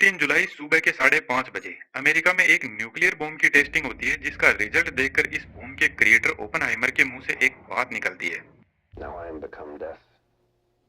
16 जुलाई सुबह के 5:30 बजे अमेरिका में एक न्यूक्लियर बॉम्ब की टेस्टिंग होती है जिसका रिजल्ट देखकर इस बॉम्ब के क्रिएटर ओपनहाइमर के मुंह से एक बात निकलती है। Now I am become death,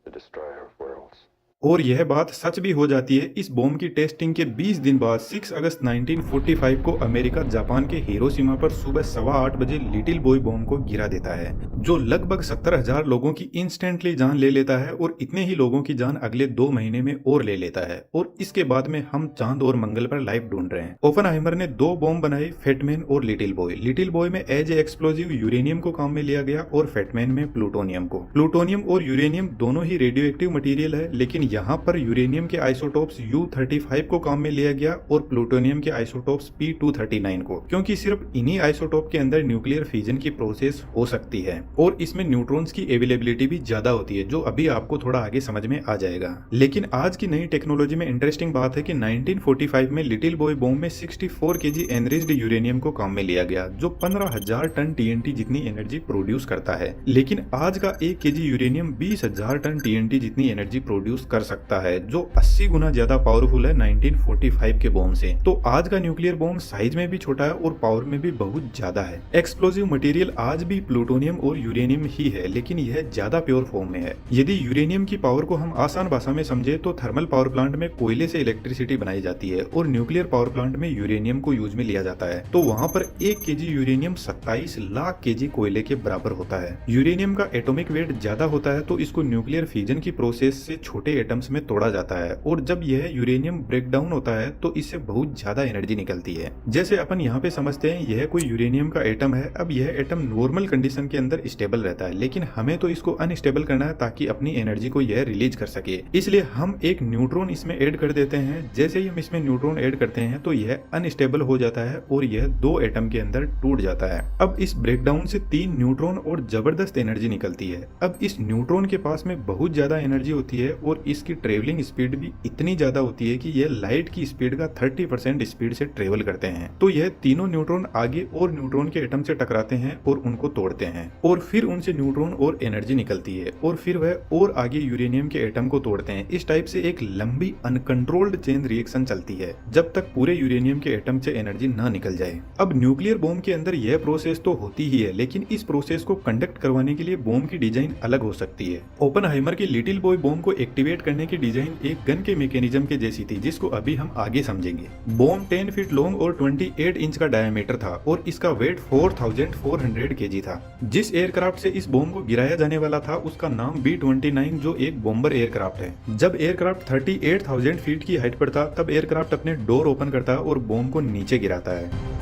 the destroyer of worlds. और यह बात सच भी हो जाती है। इस बॉम्ब की टेस्टिंग के 20 दिन बाद 6 अगस्त 1945 को अमेरिका जापान के हिरोशिमा पर सुबह 8:15 बजे लिटिल बॉय बॉम्ब को गिरा देता है, जो लगभग 70,000 लोगों की इंस्टेंटली जान ले लेता है और इतने ही लोगों की जान अगले 2 महीने में और ले लेता है। और इसके बाद में हम चांद और मंगल पर लाइफ ढूंढ रहे हैं। ओपनहाइमर ने 2 बॉम्ब बनाए, फेटमैन और लिटिल बॉय। लिटिल बॉय में एज ए एक्सप्लोजिव यूरेनियम को काम में लिया गया और फेटमैन में प्लूटोनियम को। प्लूटोनियम और यूरेनियम दोनों ही रेडियो एक्टिव मटीरियल है, लेकिन यहाँ पर यूरेनियम के आइसोटोप्स U-35 को काम में लिया गया और प्लूटोनियम के आइसोटोप्स P-239 को, क्योंकि सिर्फ इन्हीं आइसोटोप के अंदर न्यूक्लियर फिजन की प्रोसेस हो सकती है और इसमें न्यूट्रॉन्स की अवेलेबिलिटी भी ज्यादा होती है, जो अभी आपको थोड़ा आगे समझ में आ जाएगा। लेकिन आज की नई टेक्नोलॉजी में इंटरेस्टिंग बात है कि 1945 में लिटिल बॉय बॉम्ब में 64 kg एनरिच्ड यूरेनियम को काम में लिया गया, जो 15,000 टन TNT जितनी एनर्जी प्रोड्यूस करता है। लेकिन आज का 1 kg यूरेनियम 20,000 टन TNT जितनी एनर्जी प्रोड्यूस कर सकता है, जो 80 गुना ज्यादा पावरफुल है 1945 के बॉम्ब से। तो आज का न्यूक्लियर बॉम्ब साइज में भी छोटा है और पावर में भी बहुत ज्यादा है। एक्सप्लोजिव मटेरियल आज भी प्लूटोनियम और यूरेनियम ही है, लेकिन यह ज्यादा प्योर फॉर्म में है। यदि यूरेनियम की पावर को हम आसान भाषा में समझे तो थर्मल पावर प्लांट में कोयले से इलेक्ट्रिसिटी बनाई जाती है और न्यूक्लियर पावर प्लांट में यूरेनियम को यूज में लिया जाता है। तो वहाँ पर 1 kg यूरेनियम 27 लाख kg कोयले के बराबर होता है। यूरेनियम का एटॉमिक वेट ज्यादा होता है, तो इसको न्यूक्लियर फिजन की प्रोसेस से छोटे एटम्स में तोड़ा जाता है और जब यह यूरेनियम ब्रेक डाउन होता है तो इससे बहुत ज्यादा एनर्जी निकलती है। जैसे अपन यहाँ पे समझते हैं यह कोई यूरेनियम का एटम है। अब यह एटम नॉर्मल कंडीशन के अंदर स्टेबल रहता है, लेकिन हमें तो इसको अनस्टेबल करना है ताकि अपनी एनर्जी को यह रिलीज कर सके। इसलिए हम एक न्यूट्रॉन इसमें ऐड कर देते हैं। जैसे ही हम इसमें न्यूट्रॉन ऐड करते हैं तो यह अनस्टेबल हो जाता है और यह 2 एटम के अंदर टूट जाता है। अब इस ब्रेकडाउन से 3 न्यूट्रॉन और जबरदस्त एनर्जी निकलती है। अब इस न्यूट्रॉन के पास में बहुत ज्यादा एनर्जी होती है और इसकी ट्रेवलिंग स्पीड भी इतनी ज्यादा होती है कि यह लाइट की स्पीड का 30% स्पीड से ट्रेवल करते हैं। तो यह तीनों न्यूट्रॉन आगे और न्यूट्रॉन के एटम से टकराते हैं और उनको तोड़ते हैं और फिर उनसे न्यूट्रॉन और एनर्जी निकलती है और फिर वह और आगे यूरेनियम के एटम को तोड़ते हैं। इस टाइप से एक लंबी अनकंट्रोल्ड चेन रिएक्शन चलती है जब तक पूरे यूरेनियम के एटम से एनर्जी ना निकल जाए। अब न्यूक्लियर बॉम्ब के अंदर यह प्रोसेस तो होती ही है, लेकिन इस प्रोसेस को कंडक्ट करवाने के लिए बॉम्ब की डिजाइन अलग हो सकती है। ओपनहाइमर की लिटिल बॉय बॉम्ब को एक्टिवेट करने की डिजाइन एक गन के मैकेनिज्म के जैसी थी, जिसको अभी हम आगे समझेंगे। बॉम्ब 10 फीट लॉन्ग और 28 इंच का डायमीटर था और इसका वेट 4,400 kg था। जिस एयरक्राफ्ट से इस बॉम्ब को गिराया जाने वाला था उसका नाम B-29, जो एक बॉम्बर एयरक्राफ्ट है। जब एयरक्राफ्ट 38,000 फीट की हाइट पर था तब एयरक्राफ्ट अपने डोर ओपन करता है और बॉम्ब को नीचे गिराता है।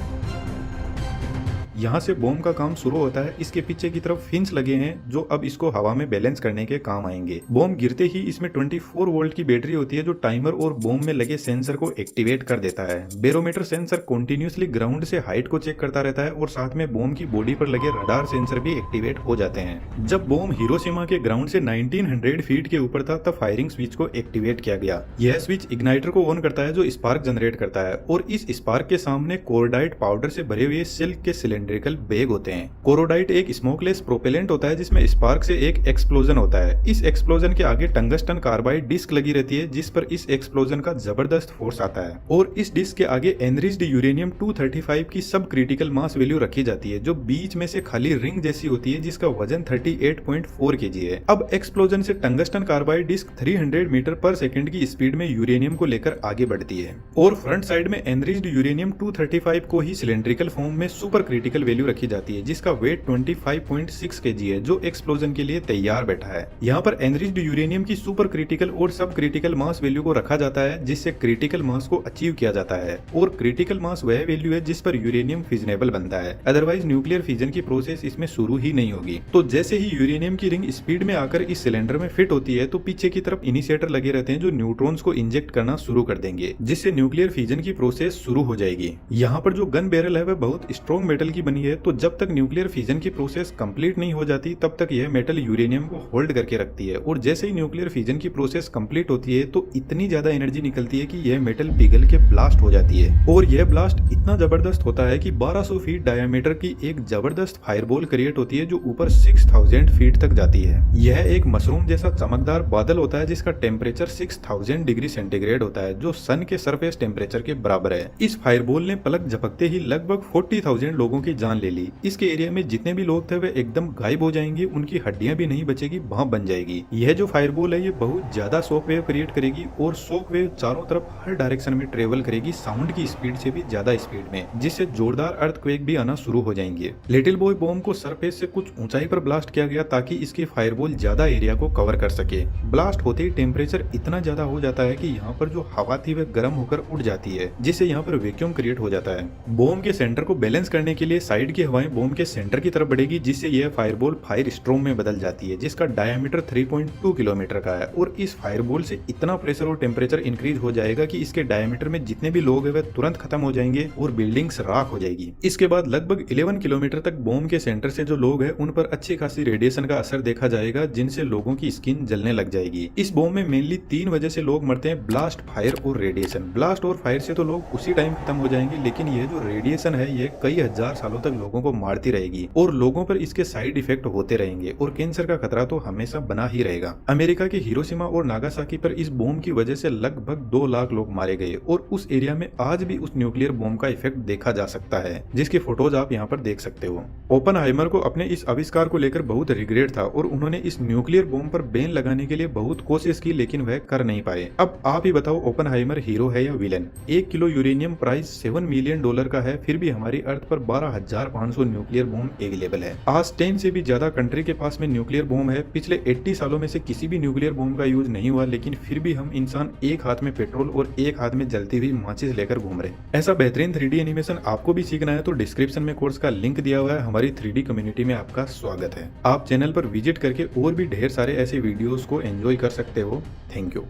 यहाँ से बॉम्ब का काम शुरू होता है। इसके पीछे की तरफ फिन्स लगे हैं जो अब इसको हवा में बैलेंस करने के काम आएंगे। बॉम्ब गिरते ही इसमें 24 वोल्ट की बैटरी होती है जो टाइमर और बॉम्ब में लगे सेंसर को एक्टिवेट कर देता है। बैरोमीटर सेंसर कंटिन्यूअसली ग्राउंड से हाइट को चेक करता रहता है और साथ में बॉम्ब की बॉडी पर लगे रडार सेंसर भी एक्टिवेट हो जाते हैं। जब बॉम्ब हिरोशिमा के ग्राउंड से 1900 फीट के ऊपर था तब फायरिंग स्विच को एक्टिवेट किया गया। यह स्विच इग्नाइटर को ऑन करता है जो स्पार्क जनरेट करता है और इस स्पार्क के सामने कोर्डाइट पाउडर से भरे हुए सिल्क के सिलेंडरिकल बैग होते हैं। कोरोडाइट एक स्मोकलेस प्रोपेलेंट होता है जिसमें स्पार्क से एक एक्सप्लोजन होता है। इस एक्सप्लोजन के आगे टंगस्टन कार्बाइड डिस्क लगी रहती है जिस पर इस एक्सप्लोजन का जबरदस्त फोर्स आता है और इस डिस्क के आगे एनरिच्ड यूरेनियम 235 की सब क्रिटिकल मास वैल्यू रखी जाती है, जो बीच में से खाली रिंग जैसी होती है जिसका वजन 38.4 kg है। अब एक्सप्लोजन से टंगस्टन कार्बाइड डिस्क 300 मीटर पर सेकंड की स्पीड में यूरेनियम को लेकर आगे बढ़ती है और फ्रंट साइड में एनरिच्ड यूरेनियम 235 को ही सिलेंड्रिकल फॉर्म में सुपर क्रिटिकल वैल्यू रखी जाती है जिसका वेट 25.6 kg है, जो एक्सप्लोजन के लिए तैयार बैठा है। यहाँ पर एनरिच्ड यूरेनियम की सुपर क्रिटिकल और सब क्रिटिकल मास वैल्यू को रखा जाता है जिससे क्रिटिकल मास को अचीव किया जाता है और क्रिटिकल मास वह वैल्यू है जिस पर यूरेनियम फिजनेबल बनता है, अदरवाइज न्यूक्लियर फिजन की प्रोसेस इसमें शुरू ही नहीं होगी। तो जैसे ही यूरेनियम की रिंग स्पीड में आकर इस सिलेंडर में फिट होती है तो पीछे की तरफ इनिशिएटर लगे रहते हैं जो न्यूट्रॉन्स को इंजेक्ट करना शुरू कर देंगे, जिससे न्यूक्लियर फिजन की प्रोसेस शुरू हो जाएगी। यहाँ पर जो गन बैरल है वह बहुत स्ट्रॉन्ग मेटल की बनी है, तो जब तक न्यूक्लियर फिजन की प्रोसेस कंप्लीट नहीं हो जाती तब तक यह मेटल यूरेनियम को होल्ड करके रखती है, और जैसे ही न्यूक्लियर फिजन की प्रोसेस कंप्लीट होती है तो इतनी ज्यादा एनर्जी निकलती है कि यह मेटल पिघल के ब्लास्ट हो जाती है, और यह ब्लास्ट इतना जबरदस्त होता है कि 1200 फीट डायमीटर की एक जबरदस्त फायरबॉल क्रिएट होती है जो ऊपर 6000 फीट तक जाती है। यह एक मशरूम जैसा चमकदार बादल होता है जिसका टेम्परेचर 6000 डिग्री सेंटीग्रेड होता है, जो सन के सरफेस टेम्परेचर के बराबर है। इस फायरबॉल ने पलक झपकते ही लगभग 40,000 लोगों की जान ले ली। इसके एरिया में जितने भी लोग थे वे एकदम गायब हो जाएंगे, उनकी हड्डियां भी नहीं बचेगी, भाप बन जाएगी। यह जो फायरबॉल है ये बहुत ज्यादा शॉक वेव क्रिएट करेगी, और शॉक वेव चारों तरफ हर डायरेक्शन में ट्रेवल करेगी साउंड की स्पीड से भी ज्यादा स्पीड में, जिससे जोरदार अर्थक्वेक भी आना शुरू हो जाएंगे। लिटिल बॉय बॉम्ब को सरफेस से कुछ ऊंचाई पर ब्लास्ट किया गया ताकि इसकी फायरबॉल ज्यादा एरिया को कवर कर सके। ब्लास्ट होते ही टेम्परेचर इतना ज्यादा हो जाता है कि यहाँ पर जो हवा थी वह गर्म होकर उड़ जाती है, जिससे यहाँ पर वैक्यूम क्रिएट हो जाता है। बॉम्ब के सेंटर को बैलेंस करने के लिए साइड की हवाएं बॉम्ब के सेंटर की तरफ बढ़ेगी, जिससे यह फायरबॉल फायर स्ट्रोम में बदल जाती है, जिसका डायमीटर 3.2 किलोमीटर का है। और इस फायरबॉल से इतना प्रेशर और टेम्परेचर इंक्रीज हो जाएगा कि इसके डायमीटर में जितने भी लोग हैं वे तुरंत खत्म हो जाएंगे और बिल्डिंग्स राख हो जाएगी। इसके बाद लगभग 11 किलोमीटर तक बॉम्ब के सेंटर से जो लोग हैं उन पर अच्छी खासी रेडिएशन का असर देखा जाएगा, जिनसे लोगों की स्किन जलने लग जाएगी। इस बॉम्ब में मेनली 3 वजह से लोग मरते हैं: ब्लास्ट, फायर और रेडिएशन। ब्लास्ट और फायर से तो लोग उसी टाइम खत्म हो जाएंगे, लेकिन यह जो रेडिएशन है ये कई हजार सालों तक लोगों को मारती रहेगी और लोगों पर इसके साइड इफेक्ट होते रहेंगे, और कैंसर का खतरा तो हमेशा बना ही रहेगा। अमेरिका के हिरोशिमा और नागासाकी पर इस बॉम्ब की वजह से लगभग 2 लाख लोग मारे गए, और उस एरिया में आज भी उस न्यूक्लियर बॉम्ब का इफेक्ट देखा जा सकता है, जिसकी फोटोज आप यहाँ पर देख सकते हो। ओपनहाइमर को अपने इस आविष्कार को लेकर बहुत रिग्रेट था, और उन्होंने इस न्यूक्लियर बॉम्ब पर बैन लगाने के लिए बहुत कोशिश की, लेकिन वह कर नहीं पाए। अब आप ही बताओ, ओपनहाइमर हीरो है या villain? 1 kilo uranium price $7 million का है, फिर भी हमारी अर्थ पर 12,500 न्यूक्लियर बॉम्ब अवेलेबल है। आज 10 से भी ज्यादा कंट्री के पास में न्यूक्लियर बॉम्ब है। पिछले 80 सालों में से किसी भी न्यूक्लियर बॉम्ब का यूज नहीं हुआ, लेकिन फिर भी हम इंसान एक हाथ में पेट्रोल और एक हाथ में जलती हुई माचिस लेकर घूम रहे। ऐसा बेहतरीन 3D एनिमेशन आपको भी सीखना है तो डिस्क्रिप्शन में कोर्स का लिंक दिया हुआ है। हमारी 3D कम्युनिटी में आपका स्वागत है। आप चैनल पर विजिट करके और भी ढेर सारे ऐसे वीडियोस को एंजॉय कर सकते हो। Thank you.